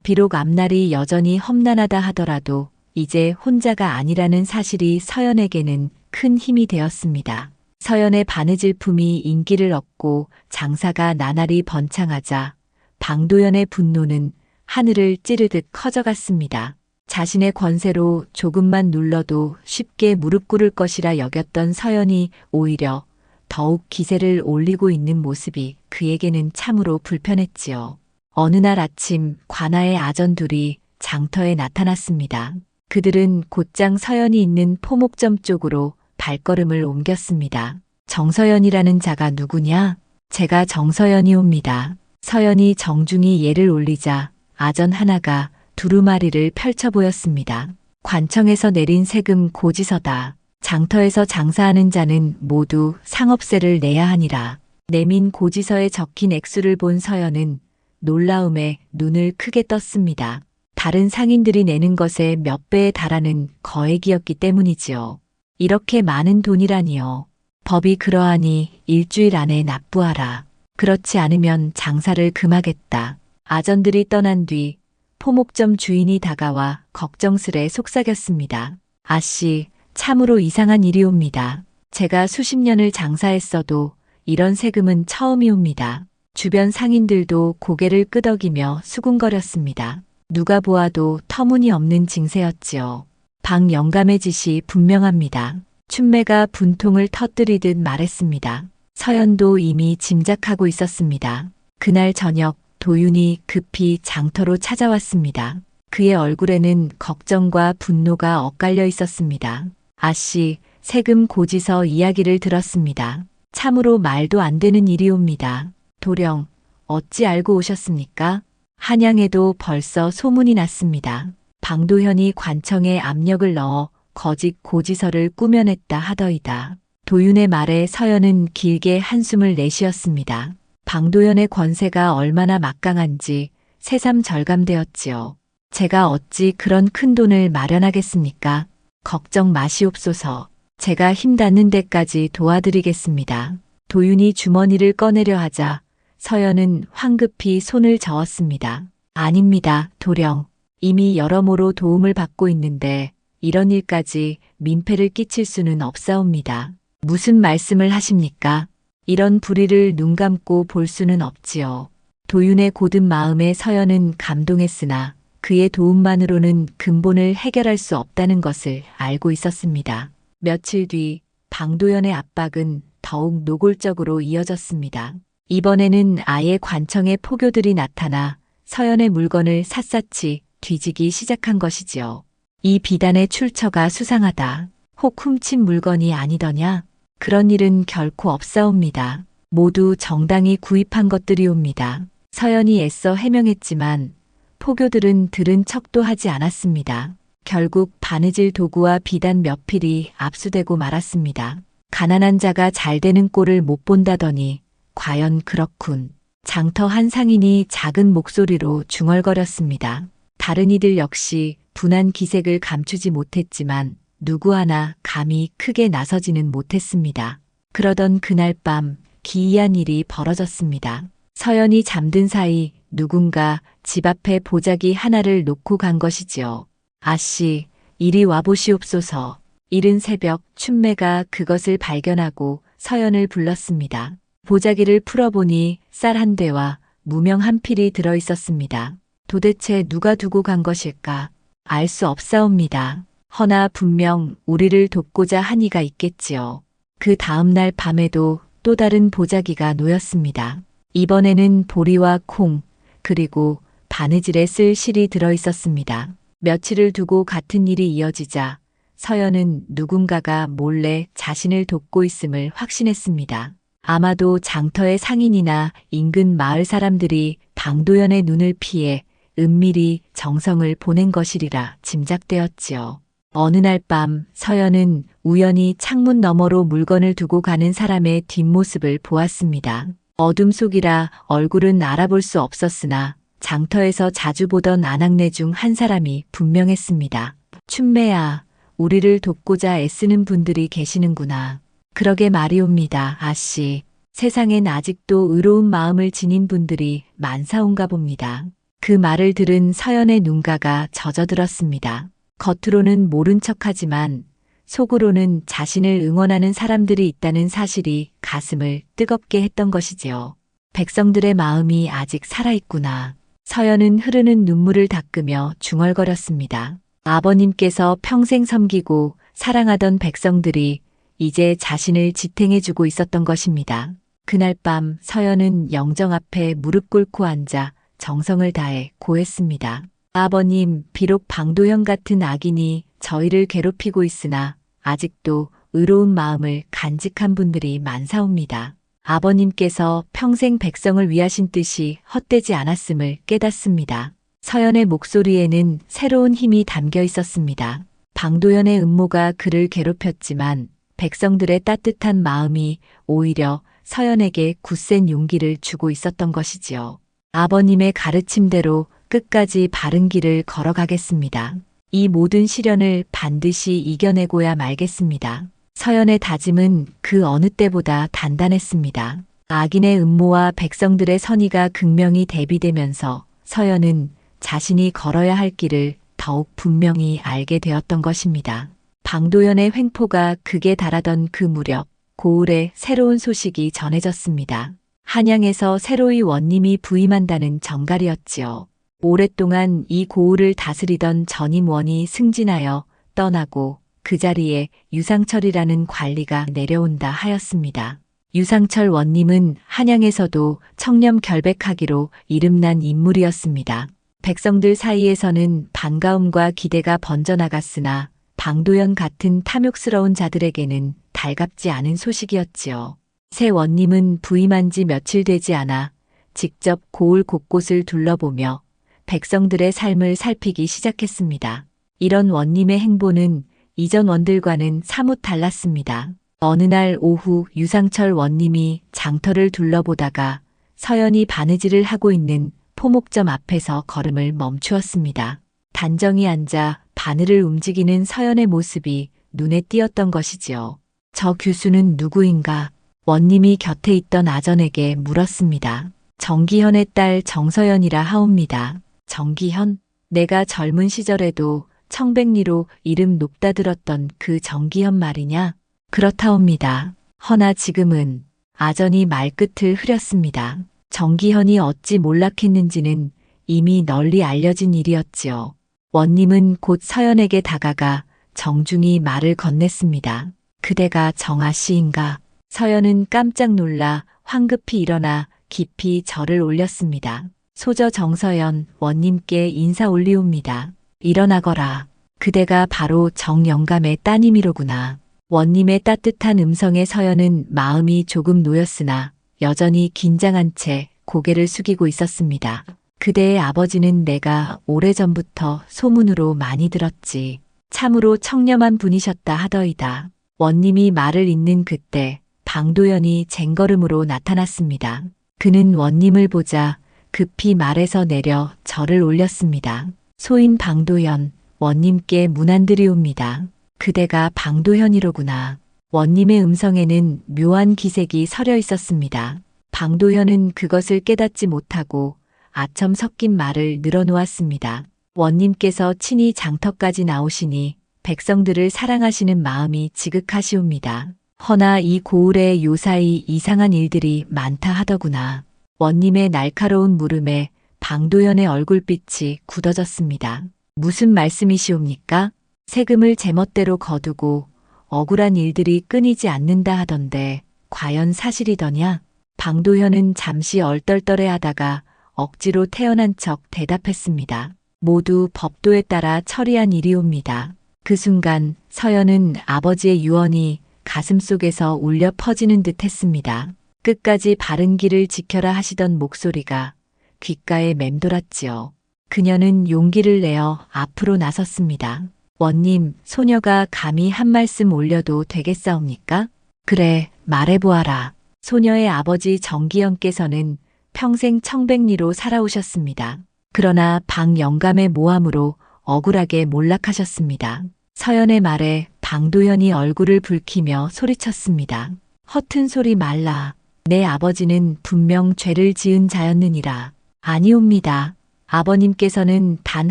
[SPEAKER 1] 비록 앞날이 여전히 험난하다 하더라도 이제 혼자가 아니라는 사실이 서연에게는 큰 힘이 되었습니다. 서연의 바느질품이 인기를 얻고 장사가 나날이 번창하자 방도연의 분노는 하늘을 찌르듯 커져갔습니다. 자신의 권세로 조금만 눌러도 쉽게 무릎 꿇을 것이라 여겼던 서연이 오히려 더욱 기세를 올리고 있는 모습이 그에게는 참으로 불편했지요. 어느 날 아침 관아의 아전 둘이 장터에 나타났습니다. 그들은 곧장 서연이 있는 포목점 쪽으로 발걸음을 옮겼습니다. 정서연이라는 자가 누구냐? 제가 정서연이옵니다. 서연이 정중히 예를 올리자 아전 하나가 두루마리를 펼쳐 보였습니다. 관청에서 내린 세금 고지서다. 장터에서 장사하는 자는 모두 상업세를 내야 하니라. 내민 고지서에 적힌 액수를 본 서연은 놀라움에 눈을 크게 떴습니다. 다른 상인들이 내는 것의 몇 배에 달하는 거액이었기 때문이지요. 이렇게 많은 돈이라니요. 법이 그러하니 일주일 안에 납부하라. 그렇지 않으면 장사를 금하겠다. 아전들이 떠난 뒤 포목점 주인이 다가와 걱정스레 속삭였습니다. 아씨, 참으로 이상한 일이옵니다. 제가 수십 년을 장사했어도 이런 세금은 처음이옵니다. 주변 상인들도 고개를 끄덕이며 수군거렸습니다. 누가 보아도 터무니없는 징세였지요. 방 영감의 짓이 분명합니다. 춘매가 분통을 터뜨리듯 말했습니다. 서연도 이미 짐작하고 있었습니다. 그날 저녁 도윤이 급히 장터로 찾아왔습니다. 그의 얼굴에는 걱정과 분노가 엇갈려 있었습니다. 아씨, 세금 고지서 이야기를 들었습니다. 참으로 말도 안 되는 일이옵니다. 도령, 어찌 알고 오셨습니까? 한양에도 벌써 소문이 났습니다. 방도현이 관청에 압력을 넣어 거짓 고지서를 꾸며냈다 하더이다. 도윤의 말에 서연은 길게 한숨을 내쉬었습니다. 방도현의 권세가 얼마나 막강한지 새삼 절감되었지요. 제가 어찌 그런 큰 돈을 마련하겠습니까? 걱정 마시옵소서. 제가 힘 닿는 데까지 도와드리겠습니다. 도윤이 주머니를 꺼내려 하자 서연은 황급히 손을 저었습니다. 아닙니다, 도령. 이미 여러모로 도움을 받고 있는데 이런 일까지 민폐를 끼칠 수는 없사옵니다. 무슨 말씀을 하십니까? 이런 불의를 눈 감고 볼 수는 없지요. 도윤의 고든 마음에 서연은 감동했으나 그의 도움만으로는 근본을 해결할 수 없다는 것을 알고 있었습니다. 며칠 뒤 방도연의 압박은 더욱 노골적으로 이어졌습니다. 이번에는 아예 관청의 포교들이 나타나 서연의 물건을 샅샅이 뒤지기 시작한 것이지요. 이 비단의 출처가 수상하다. 혹 훔친 물건이 아니더냐? 그런 일은 결코 없사옵니다. 모두 정당히 구입한 것들이옵니다. 서연이 애써 해명했지만 포교들은 들은 척도 하지 않았습니다. 결국 바느질 도구와 비단 몇 필이 압수되고 말았습니다. 가난한 자가 잘 되는 꼴을 못 본다더니 과연 그렇군. 장터 한 상인이 작은 목소리로 중얼거렸습니다. 다른 이들 역시 분한 기색을 감추지 못했지만 누구 하나 감히 크게 나서지는 못했습니다. 그러던 그날 밤 기이한 일이 벌어졌습니다. 서연이 잠든 사이 누군가 집 앞에 보자기 하나를 놓고 간 것이지요. 아씨, 이리 와보시옵소서. 이른 새벽 춘매가 그것을 발견하고 서연을 불렀습니다. 보자기를 풀어보니 쌀 한 대와 무명 한 필이 들어 있었습니다. 도대체 누가 두고 간 것일까? 알 수 없사옵니다. 허나 분명 우리를 돕고자 한 이가 있겠지요. 그 다음 날 밤에도 또 다른 보자기가 놓였습니다. 이번에는 보리와 콩, 그리고 바느질에 쓸 실이 들어 있었습니다. 며칠을 두고 같은 일이 이어지자 서연은 누군가가 몰래 자신을 돕고 있음을 확신했습니다. 아마도 장터의 상인이나 인근 마을 사람들이 방도연의 눈을 피해 은밀히 정성을 보낸 것이리라 짐작되었지요. 어느 날 밤 서연은 우연히 창문 너머로 물건을 두고 가는 사람의 뒷모습을 보았습니다. 어둠 속이라 얼굴은 알아볼 수 없었으나 장터에서 자주 보던 아낙네 중 한 사람이 분명했습니다. 춘매야, 우리를 돕고자 애쓰는 분들이 계시는구나. 그러게 말이옵니다, 아씨. 세상엔 아직도 의로운 마음을 지닌 분들이 많사온가 봅니다. 그 말을 들은 서연의 눈가가 젖어들었습니다. 겉으로는 모른 척하지만 속으로는 자신을 응원하는 사람들이 있다는 사실이 가슴을 뜨겁게 했던 것이지요. 백성들의 마음이 아직 살아있구나. 서연은 흐르는 눈물을 닦으며 중얼거렸습니다. 아버님께서 평생 섬기고 사랑하던 백성들이 이제 자신을 지탱해주고 있었던 것입니다. 그날 밤 서연은 영정 앞에 무릎 꿇고 앉아 정성을 다해 고했습니다. 아버님, 비록 방도현 같은 악인이 저희를 괴롭히고 있으나 아직도 의로운 마음을 간직한 분들이 많사옵니다. 아버님께서 평생 백성을 위하신 뜻이 헛되지 않았음을 깨닫습니다. 서연의 목소리에는 새로운 힘이 담겨 있었습니다. 방도현의 음모가 그를 괴롭혔지만 백성들의 따뜻한 마음이 오히려 서연에게 굳센 용기를 주고 있었던 것이지요. 아버님의 가르침대로 끝까지 바른 길을 걸어가겠습니다. 이 모든 시련을 반드시 이겨내고야 말겠습니다. 서연의 다짐은 그 어느 때보다 단단했습니다. 악인의 음모와 백성들의 선의가 극명히 대비되면서 서연은 자신이 걸어야 할 길을 더욱 분명히 알게 되었던 것입니다. 방도연의 횡포가 극에 달하던 그 무렵 고을에 새로운 소식이 전해졌습니다. 한양에서 새로이 원님이 부임한다는 정갈이었지요. 오랫동안 이 고을을 다스리던 전임 원이 승진하여 떠나고 그 자리에 유상철이라는 관리가 내려온다 하였습니다. 유상철 원님은 한양에서도 청렴 결백하기로 이름난 인물이었습니다. 백성들 사이에서는 반가움과 기대가 번져나갔으나 방도연 같은 탐욕스러운 자들에게는 달갑지 않은 소식이었지요. 새 원님은 부임한 지 며칠 되지 않아 직접 고을 곳곳을 둘러보며 백성들의 삶을 살피기 시작했습니다. 이런 원님의 행보는 이전 원들과는 사뭇 달랐습니다. 어느 날 오후 유상철 원님이 장터를 둘러보다가 서연이 바느질을 하고 있는 포목점 앞에서 걸음을 멈추었습니다. 단정히 앉아 바늘을 움직이는 서연의 모습이 눈에 띄었던 것이지요. 저 교수는 누구인가? 원님이 곁에 있던 아전에게 물었습니다. 정기현의 딸 정서연이라 하옵니다. 정기현? 내가 젊은 시절에도 청백리로 이름 높다 들었던 그 정기현 말이냐? 그렇다옵니다. 허나 지금은 아전이 말끝을 흐렸습니다. 정기현이 어찌 몰락했는지는 이미 널리 알려진 일이었지요. 원님은 곧 서연에게 다가가 정중히 말을 건넸습니다. 그대가 정아 씨인가? 서연은 깜짝 놀라 황급히 일어나 깊이 절을 올렸습니다. 소저 정서연 원님께 인사 올리옵니다. 일어나거라. 그대가 바로 정영감의 따님이로구나. 원님의 따뜻한 음성에 서연은 마음이 조금 놓였으나 여전히 긴장한 채 고개를 숙이고 있었습니다. 그대의 아버지는 내가 오래전부터 소문으로 많이 들었지. 참으로 청렴한 분이셨다 하더이다. 원님이 말을 잇는 그때 방도연이 쟁걸음으로 나타났습니다. 그는 원님을 보자 급히 말에서 내려 절을 올렸습니다. 소인 방도연, 원님께 문안드리옵니다. 그대가 방도현이로구나. 원님의 음성에는 묘한 기색이 서려 있었습니다. 방도현은 그것을 깨닫지 못하고 아첨 섞인 말을 늘어놓았습니다. 원님께서 친히 장터까지 나오시니 백성들을 사랑하시는 마음이 지극하시옵니다. 허나 이 고을에 요사이 이상한 일들이 많다 하더구나. 원님의 날카로운 물음에 방도연의 얼굴빛이 굳어졌습니다. 무슨 말씀이시옵니까? 세금을 제멋대로 거두고 억울한 일들이 끊이지 않는다 하던데 과연 사실이더냐? 방도현은 잠시 얼떨떨해하다가 억지로 태어난 척 대답했습니다. 모두 법도에 따라 처리한 일이옵니다. 그 순간 서연은 아버지의 유언이 가슴속에서 울려 퍼지는 듯 했습니다. 끝까지 바른 길을 지켜라 하시던 목소리가 귓가에 맴돌았지요. 그녀는 용기를 내어 앞으로 나섰습니다. 원님, 소녀가 감히 한 말씀 올려도 되겠사옵니까? 그래, 말해보아라. 소녀의 아버지 정기영께서는 평생 청백리로 살아오셨습니다. 그러나 방영감의 모함으로 억울하게 몰락하셨습니다. 서연의 말에 방도연이 얼굴을 붉히며 소리쳤습니다. 허튼 소리 말라. 내 아버지는 분명 죄를 지은 자였느니라. 아니옵니다. 아버님께서는 단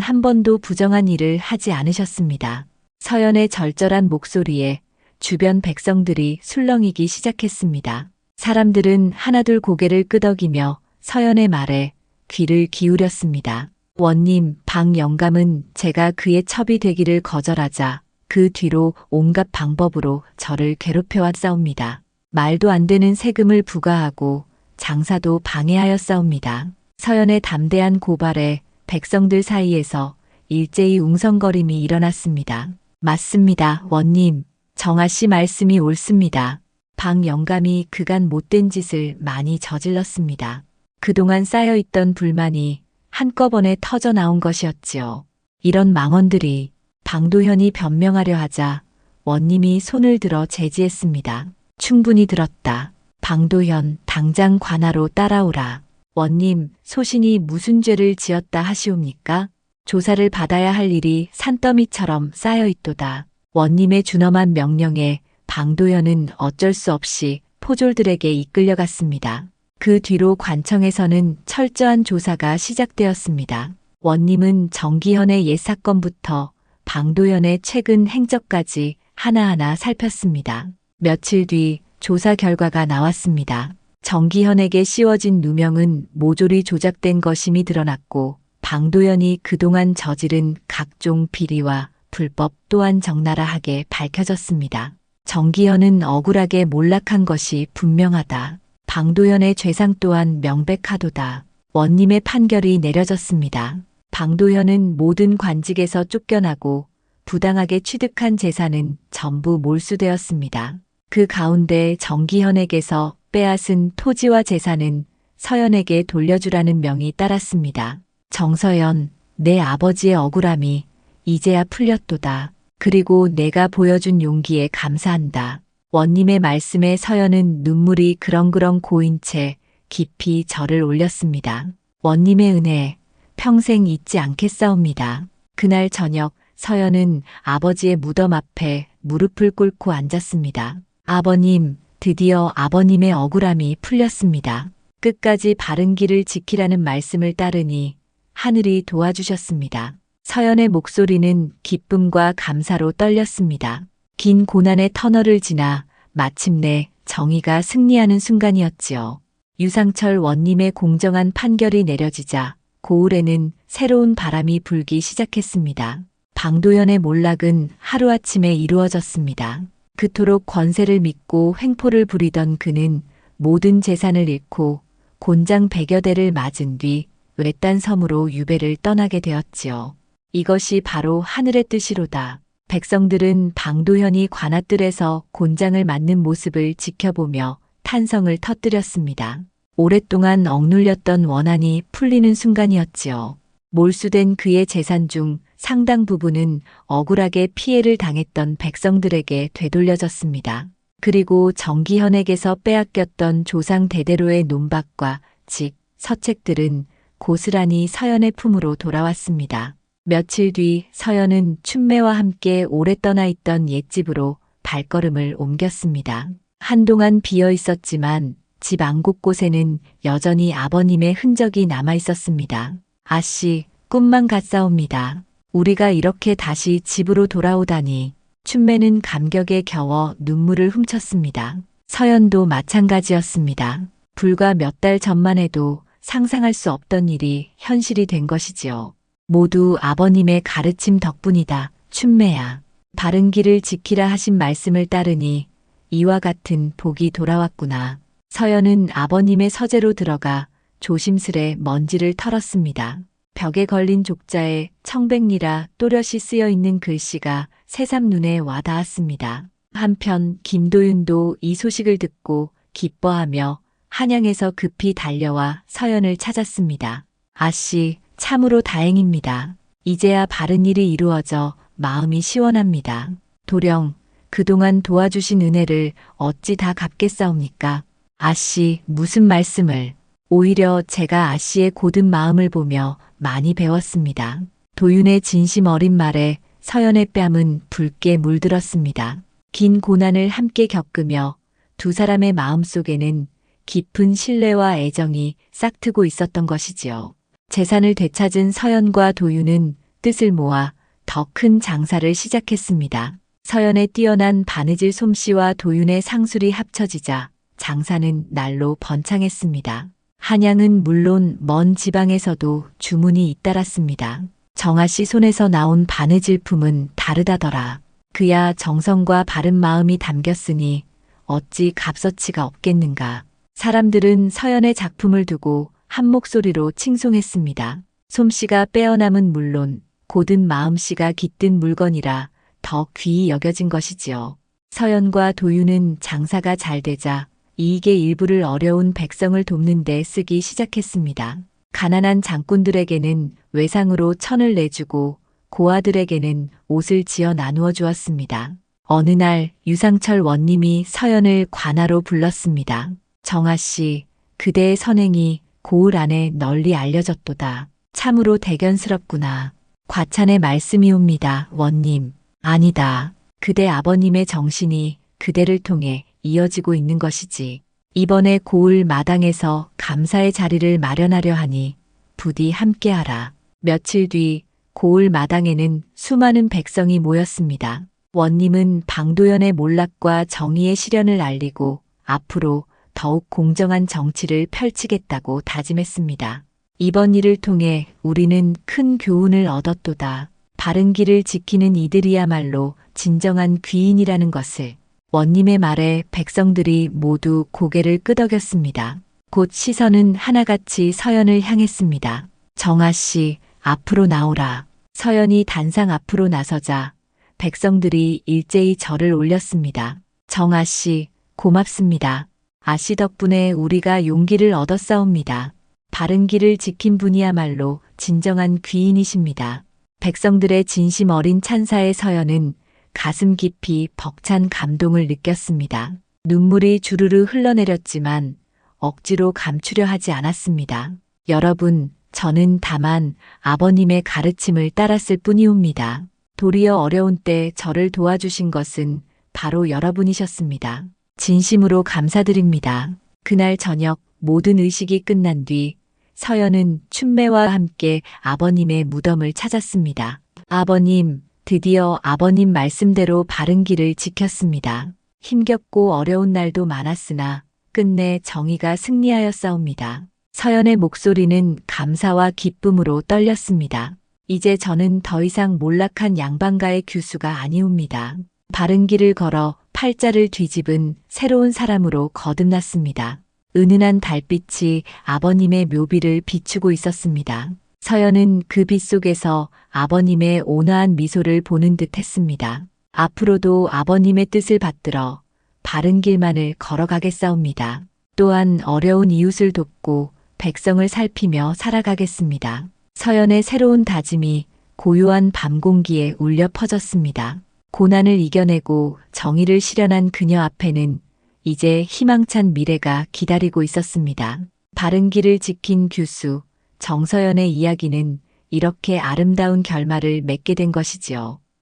[SPEAKER 1] 한 번도 부정한 일을 하지 않으셨습니다. 서연의 절절한 목소리에 주변 백성들이 술렁이기 시작했습니다. 사람들은 하나둘 고개를 끄덕이며 서연의 말에 귀를 기울였습니다. 원님, 방영감은 제가 그의 첩이 되기를 거절하자 그 뒤로 온갖 방법으로 저를 괴롭혀왔사옵니다. 말도 안 되는 세금을 부과하고 장사도 방해하였사옵니다. 서연의 담대한 고발에 백성들 사이에서 일제히 웅성거림이 일어났습니다. 맞습니다, 원님. 정아 씨 말씀이 옳습니다. 방영감이 그간 못된 짓을 많이 저질렀습니다. 그동안 쌓여있던 불만이 한꺼번에 터져 나온 것이었지요. 이런 망언들이 방도현이 변명하려 하자 원님이 손을 들어 제지했습니다. 충분히 들었다. 방도현, 당장 관하로 따라오라. 원님, 소신이 무슨 죄를 지었다 하시옵니까? 조사를 받아야 할 일이 산더미처럼 쌓여있도다. 원님의 준엄한 명령에 방도현은 어쩔 수 없이 포졸들에게 이끌려갔습니다. 그 뒤로 관청에서는 철저한 조사가 시작되었습니다. 원님은 정기현의 옛 사건부터 방도현의 최근 행적까지 하나하나 살폈습니다. 며칠 뒤 조사 결과가 나왔습니다. 정기현에게 씌워진 누명은 모조리 조작된 것임이 드러났고 방도현이 그동안 저지른 각종 비리와 불법 또한 적나라하게 밝혀졌습니다. 정기현은 억울하게 몰락한 것이 분명하다. 방도현의 죄상 또한 명백하도다. 원님의 판결이 내려졌습니다. 방도현은 모든 관직에서 쫓겨나고 부당하게 취득한 재산은 전부 몰수되었습니다. 그 가운데 정기현에게서 빼앗은 토지와 재산은 서연에게 돌려주라는 명이 따랐습니다. 정서연, 내 아버지의 억울함이 이제야 풀렸도다. 그리고 내가 보여준 용기에 감사한다. 원님의 말씀에 서연은 눈물이 그렁그렁 고인 채 깊이 절을 올렸습니다. 원님의 은혜, 평생 잊지 않겠사옵니다. 그날 저녁 서연은 아버지의 무덤 앞에 무릎을 꿇고 앉았습니다. 아버님, 드디어 아버님의 억울함이 풀렸습니다. 끝까지 바른 길을 지키라는 말씀을 따르니 하늘이 도와주셨습니다. 서연의 목소리는 기쁨과 감사로 떨렸습니다. 긴 고난의 터널을 지나 마침내 정의가 승리하는 순간이었지요. 유상철 원님의 공정한 판결이 내려지자 고을에는 새로운 바람이 불기 시작했습니다. 방도현의 몰락은 하루아침에 이루어졌습니다. 그토록 권세를 믿고 횡포를 부리던 그는 모든 재산을 잃고 곤장 100여 대를 맞은 뒤 외딴 섬으로 유배를 떠나게 되었지요. 이것이 바로 하늘의 뜻이로다. 백성들은 방도현이 관아뜰에서 곤장을 맞는 모습을 지켜보며 탄성을 터뜨렸습니다. 오랫동안 억눌렸던 원한이 풀리는 순간이었지요. 몰수된 그의 재산 중 상당 부분은 억울하게 피해를 당했던 백성들에게 되돌려졌습니다. 그리고 정기현에게서 빼앗겼던 조상 대대로의 논밭과 집, 서책들은 고스란히 서연의 품으로 돌아왔습니다. 며칠 뒤 서연은 춘매와 함께 오래 떠나 있던 옛집으로 발걸음을 옮겼습니다. 한동안 비어 있었지만 집 안 곳곳에는 여전히 아버님의 흔적이 남아 있었습니다. 아씨, 꿈만 같사옵니다. 우리가 이렇게 다시 집으로 돌아오다니. 춘매는 감격에 겨워 눈물을 훔쳤습니다. 서연도 마찬가지였습니다. 불과 몇 달 전만 해도 상상할 수 없던 일이 현실이 된 것이지요. 모두 아버님의 가르침 덕분이다. 춘매야. 바른 길을 지키라 하신 말씀을 따르니 이와 같은 복이 돌아왔구나. 서연은 아버님의 서재로 들어가 조심스레 먼지를 털었습니다. 벽에 걸린 족자에 청백리라 또렷이 쓰여 있는 글씨가 새삼 눈에 와닿았습니다. 한편 김도윤도 이 소식을 듣고 기뻐하며 한양에서 급히 달려와 서연을 찾았습니다. 아씨, 참으로 다행입니다. 이제야 바른 일이 이루어져 마음이 시원합니다. 도령, 그동안 도와주신 은혜를 어찌 다 갚겠사옵니까? 아씨, 무슨 말씀을. 오히려 제가 아씨의 고든 마음을 보며 많이 배웠습니다. 도윤의 진심 어린 말에 서연의 뺨은 붉게 물들었습니다. 긴 고난을 함께 겪으며 두 사람의 마음속에는 깊은 신뢰와 애정이 싹트고 있었던 것이지요. 재산을 되찾은 서연과 도윤은 뜻을 모아 더 큰 장사를 시작했습니다. 서연의 뛰어난 바느질 솜씨와 도윤의 상술이 합쳐지자 장사는 날로 번창했습니다. 한양은 물론 먼 지방에서도 주문이 잇따랐습니다. 정아 씨 손에서 나온 바느질품은 다르다더라. 그야 정성과 바른 마음이 담겼으니 어찌 값어치가 없겠는가. 사람들은 서연의 작품을 두고 한 목소리로 칭송했습니다. 솜씨가 빼어남은 물론 고든 마음씨가 깃든 물건이라 더 귀히 여겨진 것이지요. 서연과 도윤은 장사가 잘 되자 이익의 일부를 어려운 백성을 돕는 데 쓰기 시작했습니다. 가난한 장꾼들에게는 외상으로 천을 내주고 고아들에게는 옷을 지어 나누어 주었습니다. 어느 날 유상철 원님이 서연을 관아로 불렀습니다. 정아씨, 그대의 선행이 고을 안에 널리 알려졌도다. 참으로 대견스럽구나. 과찬의 말씀이옵니다, 원님. 아니다. 그대 아버님의 정신이 그대를 통해 이어지고 있는 것이지. 이번에 고을 마당에서 감사의 자리를 마련하려 하니 부디 함께하라. 며칠 뒤 고을 마당에는 수많은 백성이 모였습니다. 원님은 방도연의 몰락과 정의의 실현을 알리고 앞으로 더욱 공정한 정치를 펼치겠다고 다짐했습니다. 이번 일을 통해 우리는 큰 교훈을 얻었도다. 바른 길을 지키는 이들이야말로 진정한 귀인이라는 것을. 원님의 말에 백성들이 모두 고개를 끄덕였습니다. 곧 시선은 하나같이 서연을 향했습니다. 정아씨, 앞으로 나오라. 서연이 단상 앞으로 나서자 백성들이 일제히 절을 올렸습니다. 정아씨, 고맙습니다. 아씨 덕분에 우리가 용기를 얻었사옵니다. 바른 길을 지킨 분이야말로 진정한 귀인이십니다. 백성들의 진심 어린 찬사에 서연은 가슴 깊이 벅찬 감동을 느꼈습니다. 눈물이 주르르 흘러내렸지만 억지로 감추려 하지 않았습니다. 여러분, 저는 다만 아버님의 가르침을 따랐을 뿐이옵니다. 도리어 어려운 때 저를 도와주신 것은 바로 여러분이셨습니다. 진심으로 감사드립니다. 그날 저녁 모든 의식이 끝난 뒤 서연은 춘매와 함께 아버님의 무덤을 찾았습니다. 아버님, 드디어 아버님 말씀대로 바른 길을 지켰습니다. 힘겹고 어려운 날도 많았으나 끝내 정의가 승리하였사옵니다. 서연의 목소리는 감사와 기쁨으로 떨렸습니다. 이제 저는 더 이상 몰락한 양반가의 규수가 아니옵니다. 바른 길을 걸어 팔자를 뒤집은 새로운 사람으로 거듭났습니다. 은은한 달빛이 아버님의 묘비를 비추고 있었습니다. 서연은 그 빛 속에서 아버님의 온화한 미소를 보는 듯 했습니다. 앞으로도 아버님의 뜻을 받들어 바른 길만을 걸어가겠사옵니다. 또한 어려운 이웃을 돕고 백성을 살피며 살아가겠습니다. 서연의 새로운 다짐이 고요한 밤 공기에 울려 퍼졌습니다. 고난을 이겨내고 정의를 실현한 그녀 앞에는 이제 희망찬 미래가 기다리고 있었습니다. 바른 길을 지킨 규수, 정서연의 이야기는 이렇게 아름다운 결말을 맺게 된 것이지요.